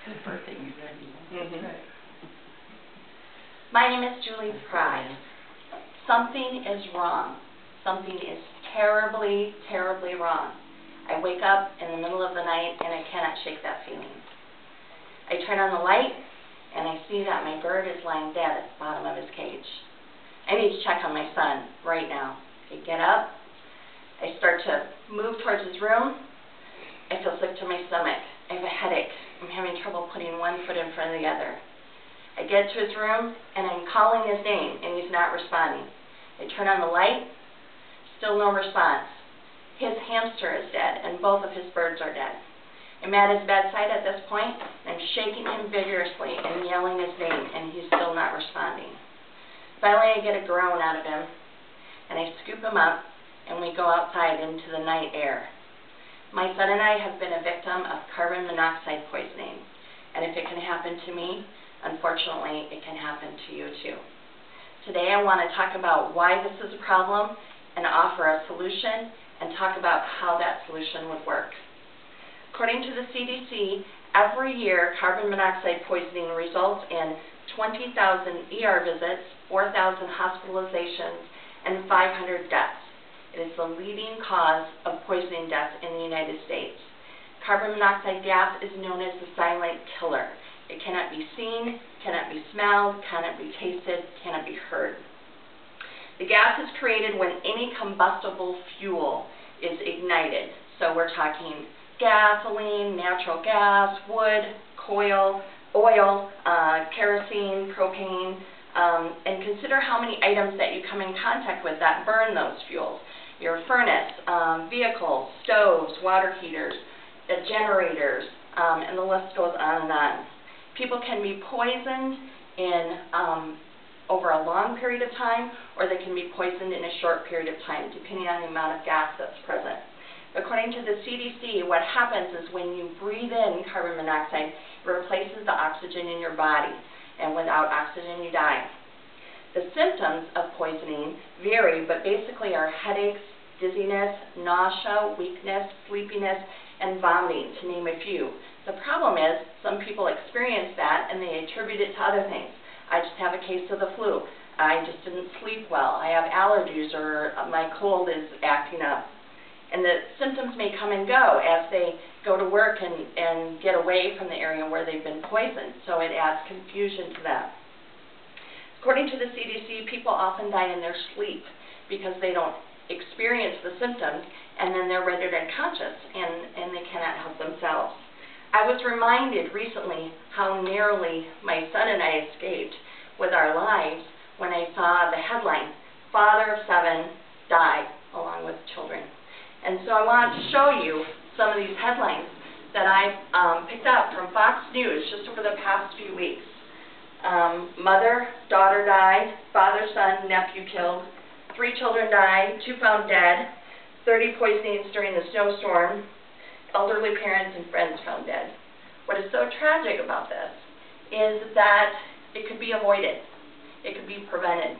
Good birthday, you ready? Right. My name is Julie Pry. Something is wrong. Something is terribly, terribly wrong. I wake up in the middle of the night and I cannot shake that feeling. I turn on the light and I see that my bird is lying dead at the bottom of his cage. I need to check on my son right now. I get up. I start to move towards his room. I feel sick to my stomach. I have a headache. I'm having trouble putting one foot in front of the other. I get to his room and I'm calling his name and he's not responding. I turn on the light, still no response. His hamster is dead and both of his birds are dead. I'm at his bedside at this point. I'm shaking him vigorously and yelling his name and he's still not responding. Finally I get a groan out of him and I scoop him up and we go outside into the night air. My son and I have been a victim of carbon monoxide poisoning, and if it can happen to me, unfortunately, it can happen to you too. Today I want to talk about why this is a problem and offer a solution and talk about how that solution would work. According to the CDC, every year carbon monoxide poisoning results in 20,000 ER visits, 4,000 hospitalizations, and 500 deaths. It is the leading cause of poisoning deaths in the United States. Carbon monoxide gas is known as the silent killer. It cannot be seen, cannot be smelled, cannot be tasted, cannot be heard. The gas is created when any combustible fuel is ignited. So we're talking gasoline, natural gas, wood, coal, oil, kerosene, propane, and consider how many items that you come in contact with that burn those fuels. Your furnace, vehicles, stoves, water heaters, generators, and the list goes on and on. People can be poisoned in over a long period of time, or they can be poisoned in a short period of time, depending on the amount of gas that's present. According to the CDC, what happens is when you breathe in carbon monoxide, it replaces the oxygen in your body, and without oxygen you die. The symptoms of poisoning vary, but basically are headaches, dizziness, nausea, weakness, sleepiness, and vomiting, to name a few. The problem is some people experience that and they attribute it to other things. I just have a case of the flu. I just didn't sleep well. I have allergies, or my cold is acting up. And the symptoms may come and go as they go to work and get away from the area where they've been poisoned, so it adds confusion to them. According to the CDC, people often die in their sleep because they don't experience the symptoms and then they're rendered unconscious and they cannot help themselves. I was reminded recently how narrowly my son and I escaped with our lives when I saw the headline, "Father of 7 died along with children." And so I wanted to show you some of these headlines that I picked up from Fox News just over the past few weeks. Mother, daughter died, father, son, nephew killed, 3 children died, 2 found dead, 30 poisonings during the snowstorm, elderly parents and friends found dead. What is so tragic about this is that it could be avoided, it could be prevented,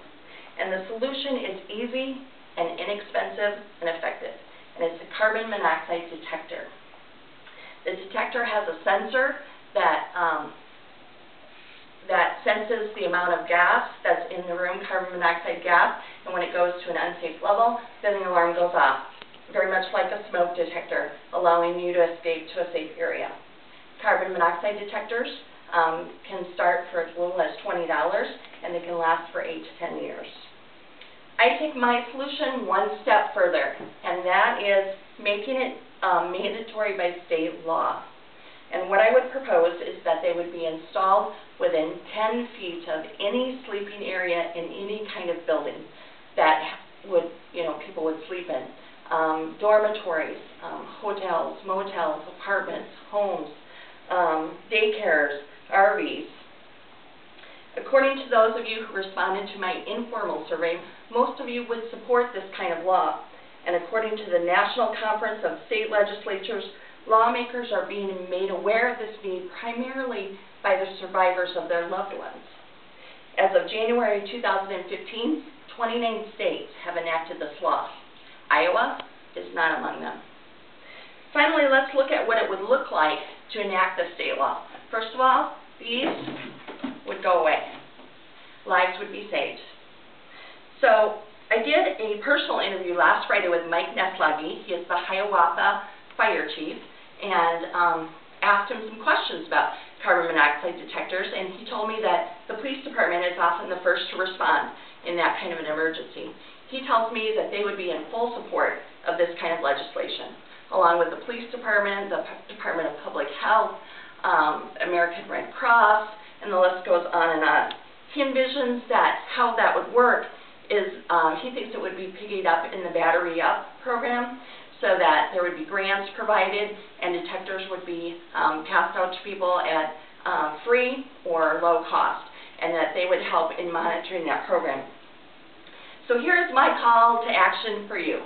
and the solution is easy and inexpensive and effective, and it's a carbon monoxide detector. The detector has a sensor that senses the amount of gas that's in the room, carbon monoxide gas, and when it goes to an unsafe level, then the alarm goes off, very much like a smoke detector, allowing you to escape to a safe area. Carbon monoxide detectors can start for as little as $20, and they can last for 8 to 10 years. I take my solution one step further, and that is making it mandatory by state law. And what I would propose is that they would be installed within 10 feet of any sleeping area in any kind of building that would, people would sleep in. Dormitories, hotels, motels, apartments, homes, daycares, RVs. According to those of you who responded to my informal survey, most of you would support this kind of law. And according to the National Conference of State Legislatures, lawmakers are being made aware of this need primarily by the survivors of their loved ones. As of January 2015, 29 states have enacted this law. Iowa is not among them. Finally, let's look at what it would look like to enact the state law. First of all, these would go away. Lives would be saved. So I did a personal interview last Friday with Mike Neslagi. He is the Hiawatha Fire Chief, and asked him some questions about carbon monoxide detectors, and he told me that the police department is often the first to respond in that kind of an emergency. He tells me that they would be in full support of this kind of legislation, along with the police department, the Department of Public Health, American Red Cross, and the list goes on and on. He envisions that how that would work is he thinks it would be piggied up in the Battery Up program, so that there would be grants provided and detectors would be passed out to people at free or low cost, and that they would help in monitoring that program. So here's my call to action for you.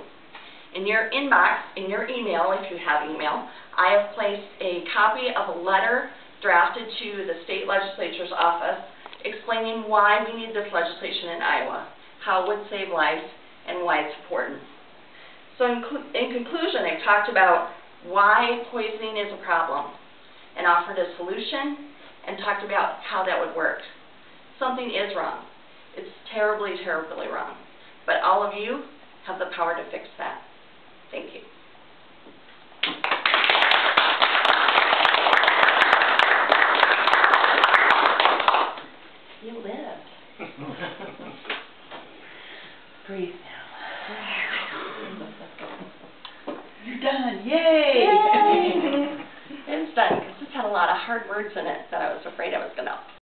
In your inbox, in your email, if you have email, I have placed a copy of a letter drafted to the state legislature's office explaining why we need this legislation in Iowa, how it would save lives, and why it's important. So in conclusion, I've talked about why poisoning is a problem and offered a solution and talked about how that would work. Something is wrong. It's terribly, terribly wrong. But all of you have the power to fix that. Thank you. You lived. Breathe now. You're done. Yay! Yay! It's done, because this had a lot of hard words in it that I was afraid I was going to